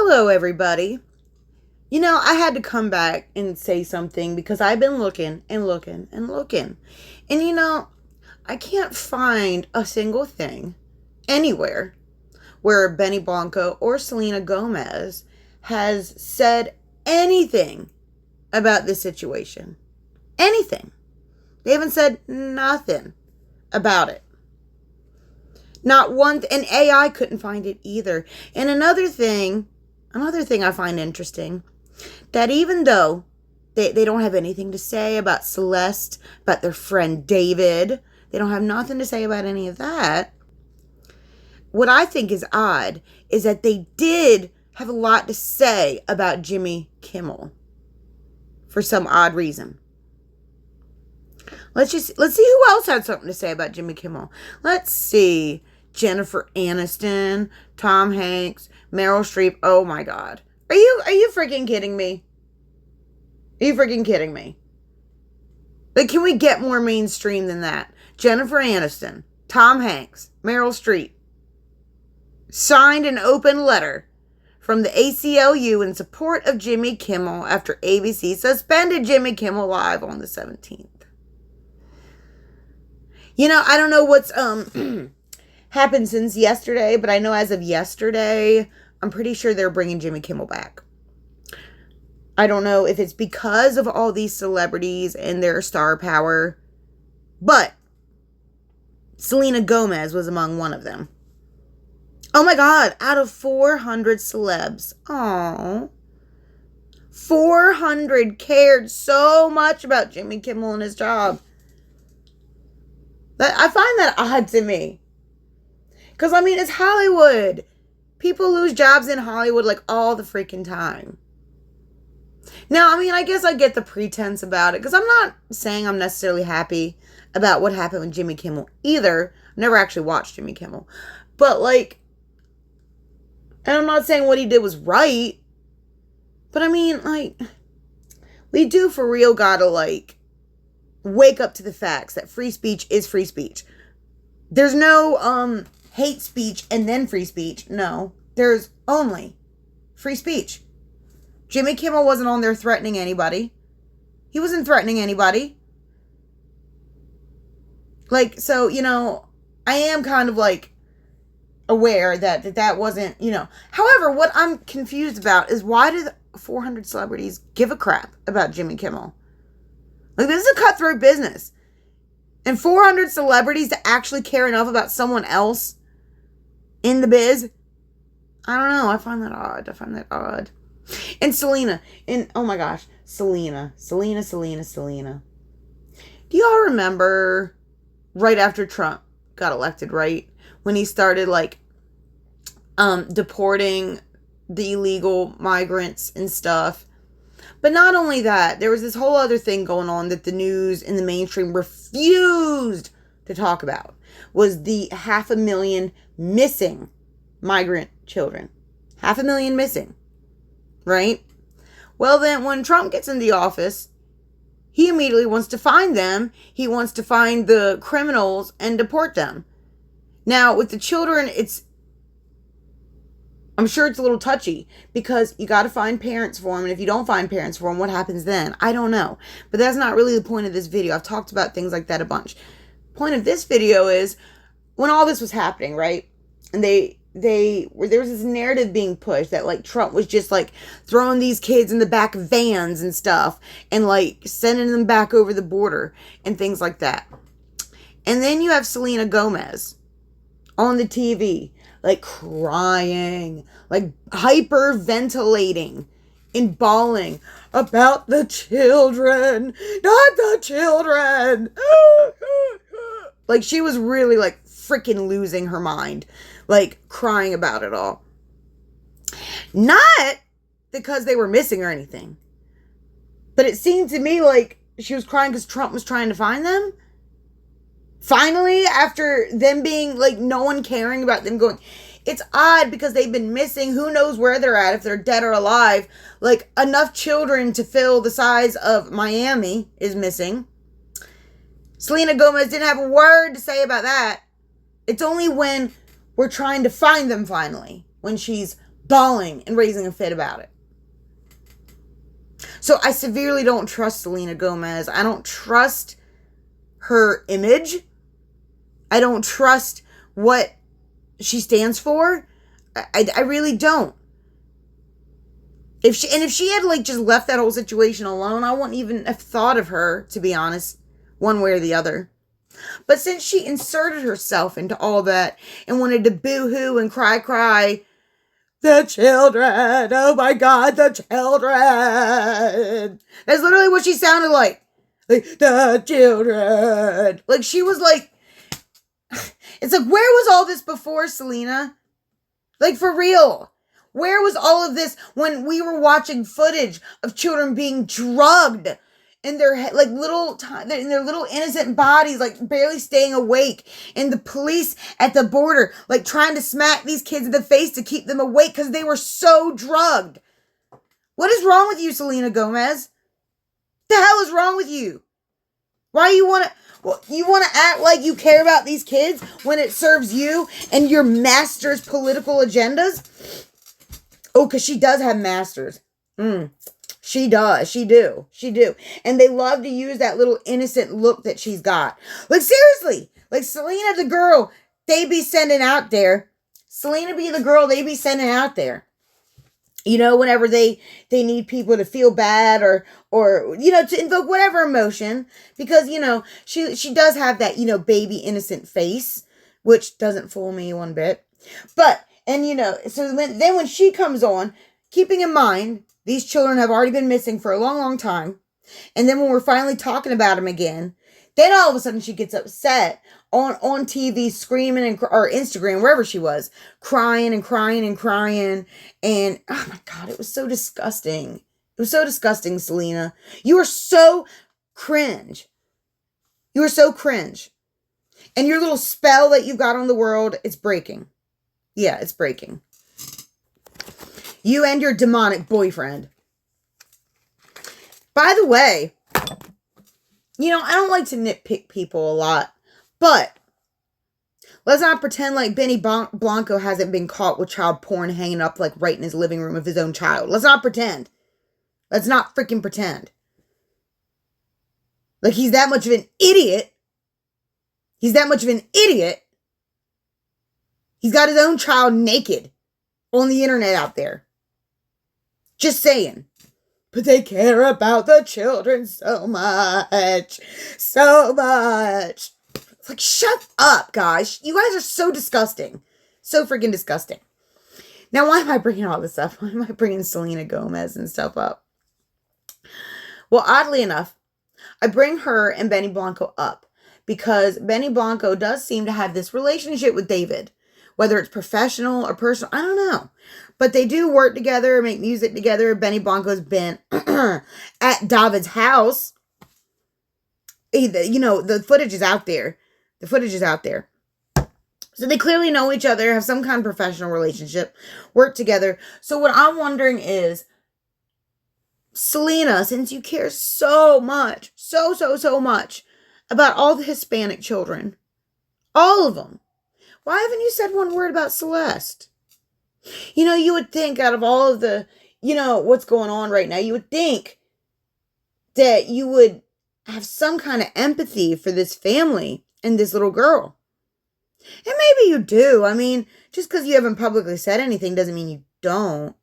Hello, everybody. I had to come back and say something because I've been looking and looking and looking. And I can't find a single thing anywhere where Benny Blanco or Selena Gomez has said anything about this situation. Anything. They haven't said nothing about it. Not one, and AI couldn't find it either. And another thing I find interesting, that even though they don't have anything to say about Celeste, about their friend David, they don't have nothing to say about any of that. What I think is odd is that they did have a lot to say about Jimmy Kimmel for some odd reason. Let's see who else had something to say about Jimmy Kimmel. Let's see. Jennifer Aniston, Tom Hanks, Meryl Streep. Oh my God. Are you freaking kidding me? Are you freaking kidding me? Like, can we get more mainstream than that? Jennifer Aniston, Tom Hanks, Meryl Streep signed an open letter from the ACLU in support of Jimmy Kimmel after ABC suspended Jimmy Kimmel Live on the 17th. I don't know what's happened since yesterday, but I know as of yesterday, I'm pretty sure they're bringing Jimmy Kimmel back. I don't know if it's because of all these celebrities and their star power, but Selena Gomez was among one of them. Oh my God, out of 400 celebs. Aww. 400 cared so much about Jimmy Kimmel and his job. I find that odd to me. Because, it's Hollywood. People lose jobs in Hollywood like all the freaking time. Now, I guess I get the pretense about it. Because I'm not saying I'm necessarily happy about what happened with Jimmy Kimmel either. I never actually watched Jimmy Kimmel. But, and I'm not saying what he did was right. But, we do for real gotta, wake up to the facts that free speech is free speech. There's no, hate speech and then free speech. No, there's only free speech. Jimmy Kimmel wasn't on there threatening anybody. He wasn't threatening anybody. So, I am kind of aware that wasn't, However, what I'm confused about is why do the 400 celebrities give a crap about Jimmy Kimmel? This is a cutthroat business. And 400 celebrities to actually care enough about someone else in the biz? I don't know. I find that odd. And Selena. And, oh my gosh. Selena. Do y'all remember right after Trump got elected, right? When he started, deporting the illegal migrants and stuff. But not only that, there was this whole other thing going on that the news and the mainstream refused to talk about. Was the 500,000 missing migrant children. 500,000 missing. Right? Well then, when Trump gets into the office, he immediately wants to find them. He wants to find the criminals and deport them. Now, with the children, I'm sure it's a little touchy because you got to find parents for them. And if you don't find parents for them, what happens then? I don't know. But that's not really the point of this video. I've talked about things like that a bunch. Point of this video is when all this was happening, right? And there was this narrative being pushed that Trump was just throwing these kids in the back of vans and stuff and sending them back over the border and things like that. And then you have Selena Gomez on the TV, crying, hyperventilating and bawling about the children, not the children. She was really freaking losing her mind, crying about it all. Not because they were missing or anything, but it seemed to me she was crying because Trump was trying to find them. Finally, after them being no one caring about them going, it's odd because they've been missing. Who knows where they're at, if they're dead or alive. Enough children to fill the size of Miami is missing. Selena Gomez didn't have a word to say about that. It's only when we're trying to find them finally, when she's bawling and raising a fit about it. So I severely don't trust Selena Gomez. I don't trust her image. I don't trust what she stands for. I really don't. If she had like just left that whole situation alone, I wouldn't even have thought of her, to be honest, one way or the other. But since she inserted herself into all that and wanted to boo-hoo and cry, the children, oh my God, the children. That's literally what she sounded like. Like, the children. Like, she was like, it's like, where was all this before, Selena? Like, for real. Where was all of this when we were watching footage of children being drugged in their like in their little innocent bodies, like barely staying awake, and the police at the border like trying to smack these kids in the face to keep them awake because they were so drugged? What is wrong with you, Selena Gomez? The hell is wrong with you? Why you want to? Well, you want to act like you care about these kids when it serves you and your master's political agendas? Oh, because she does have masters. She does. She do. And they love to use that little innocent look that she's got. Like, seriously. Like, Selena, the girl they be sending out there. Selena be the girl they be sending out there. You know, whenever they need people to feel bad or you know, to invoke whatever emotion. Because, you know, she does have that, you know, baby innocent face. Which doesn't fool me one bit. But, and you know, so then when she comes on, keeping in mind, these children have already been missing for a long, long time. And then when we're finally talking about them again, then all of a sudden she gets upset on TV, screaming or Instagram, wherever she was, crying. And oh my God, it was so disgusting. It was so disgusting, Selena. You are so cringe. You are so cringe. And your little spell that you've got on the world, it's breaking. Yeah, it's breaking. You and your demonic boyfriend. By the way, you know, I don't like to nitpick people a lot, but let's not pretend like Benny Blanco hasn't been caught with child porn hanging up like right in his living room of his own child. Let's not pretend. Let's not freaking pretend. Like he's that much of an idiot. He's that much of an idiot. He's got his own child naked on the internet out there. Just saying. But they care about the children so much. So much. It's like, shut up, guys. You guys are so disgusting. So freaking disgusting. Now, why am I bringing all this up? Why am I bringing Selena Gomez and stuff up? Well, oddly enough, I bring her and Benny Blanco up because Benny Blanco does seem to have this relationship with David. Whether it's professional or personal, I don't know. But they do work together, make music together. Benny Blanco's been at David's house. You know, the footage is out there. The footage is out there. So they clearly know each other, have some kind of professional relationship, work together. So what I'm wondering is, Selena, since you care so much, so much about all the Hispanic children, all of them, why haven't you said one word about Celeste? You know, you would think out of all of the, you know, what's going on right now, you would think that you would have some kind of empathy for this family and this little girl. And maybe you do. I mean, just because you haven't publicly said anything doesn't mean you don't.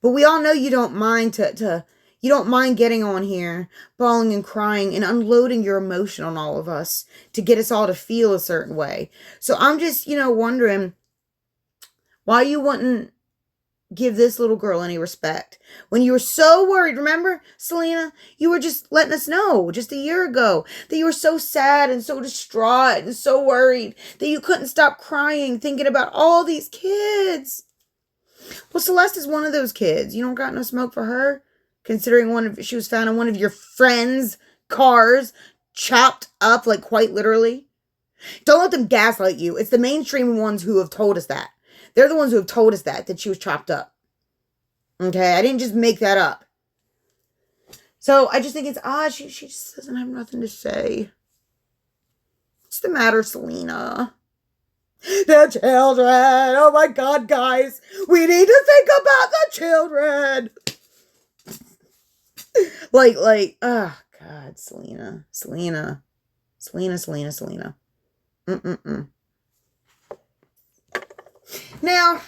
But we all know you don't mind you don't mind getting on here, bawling and crying and unloading your emotion on all of us to get us all to feel a certain way. So I'm just, you know, wondering why you wouldn't give this little girl any respect. When you were so worried, remember, Selena? You were just letting us know just a year ago that you were so sad and so distraught and so worried that you couldn't stop crying thinking about all these kids. Well, Celeste is one of those kids. You don't got no smoke for her? Considering she was found in one of your friends' cars, chopped up, like quite literally. Don't let them gaslight you. It's the mainstream ones who have told us that. They're the ones who have told us that she was chopped up. Okay, I didn't just make that up. So I just think it's odd. She just doesn't have nothing to say. What's the matter, Selena? The children. Oh my God, guys. We need to think about the children. Oh God, Selena. Now,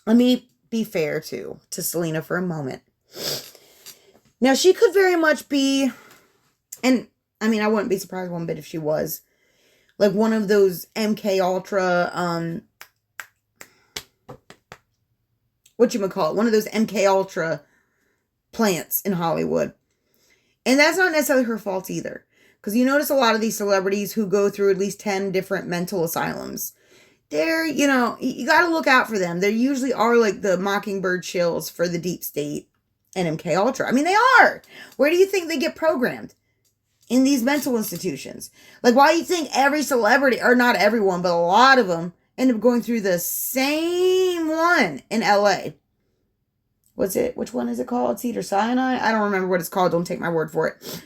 let me be fair to Selena for a moment. Now, she could very much be, and I mean, I wouldn't be surprised one bit if she was, like one of those MK Ultra, one of those MK Ultra plants in Hollywood. And that's not necessarily her fault either. Because you notice a lot of these celebrities who go through at least 10 different mental asylums. They're, you got to look out for them. They usually are like the Mockingbird chills for the deep state and MK Ultra. I mean, they are. Where do you think they get programmed? In these mental institutions. Like, why do you think every celebrity, or not everyone, but a lot of them, end up going through the same one in LA? Which one is it called? Cedar Sinai? I don't remember what it's called. Don't take my word for it.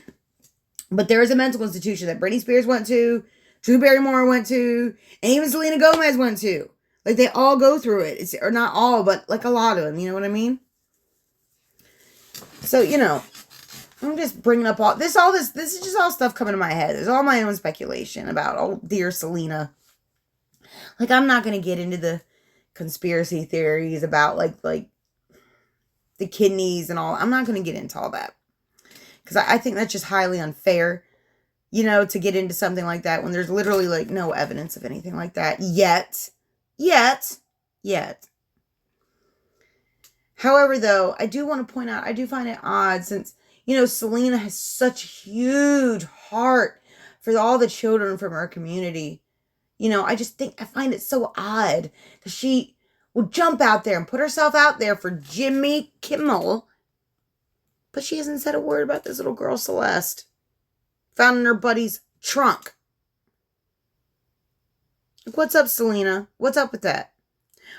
But there is a mental institution that Britney Spears went to, Drew Barrymore went to, and even Selena Gomez went to. Like, they all go through it. Or not all, but like a lot of them. You know what I mean? So, I'm just bringing up this is just all stuff coming to my head. There's all my own speculation about, oh, dear Selena. Like, I'm not going to get into the conspiracy theories about, like the kidneys and all. I'm not going to get into all that. Because I think that's just highly unfair, to get into something like that when there's literally, like, no evidence of anything like that yet. However, though, I do want to point out, I do find it odd since, Selena has such a huge heart for all the children from her community. I find it so odd that she will jump out there and put herself out there for Jimmy Kimmel. But she hasn't said a word about this little girl, Celeste, found in her buddy's trunk. Like, what's up, Selena? What's up with that?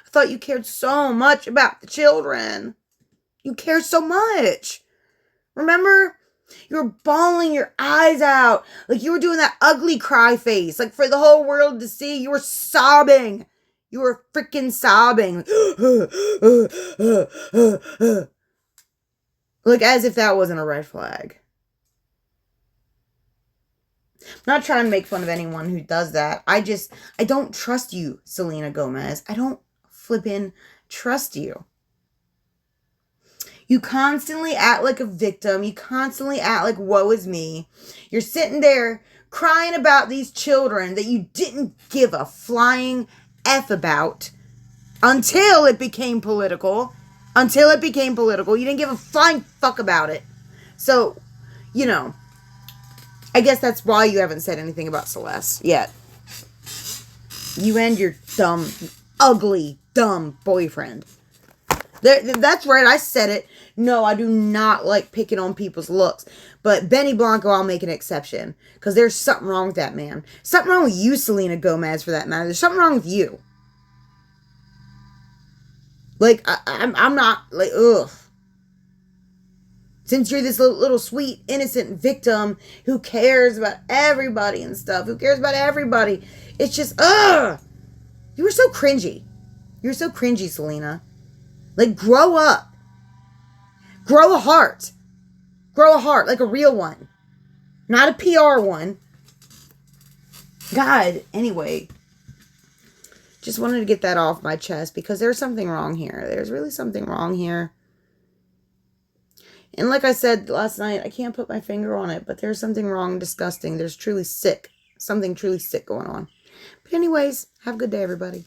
I thought you cared so much about the children. You cared so much. Remember? You were bawling your eyes out. Like, you were doing that ugly cry face. Like, for the whole world to see. You were sobbing. You were freaking sobbing. Like, as if that wasn't a red flag. I'm not trying to make fun of anyone who does that. I don't trust you, Selena Gomez. I don't flippin' trust you. You constantly act like a victim. You constantly act like, woe is me. You're sitting there crying about these children that you didn't give a flying F about until it became political. You didn't give a flying fuck about it. So, I guess that's why you haven't said anything about Celeste yet. You and your dumb, ugly, dumb boyfriend. That's right, I said it. No, I do not like picking on people's looks. But Benny Blanco, I'll make an exception. Because there's something wrong with that man. Something wrong with you, Selena Gomez, for that matter. There's something wrong with you. Like, I'm not, like, ugh. Since you're this little sweet, innocent victim who cares about everybody and stuff. Who cares about everybody. It's just, ugh. You were so cringy. You're so cringy, Selena. Like, grow up. Grow a heart. Grow a heart, like a real one. Not a PR one. God, anyway. Just wanted to get that off my chest because there's something wrong here. There's really something wrong here. And like I said last night, I can't put my finger on it, but there's something wrong, disgusting. There's truly sick. Something truly sick going on. But anyways, have a good day, everybody.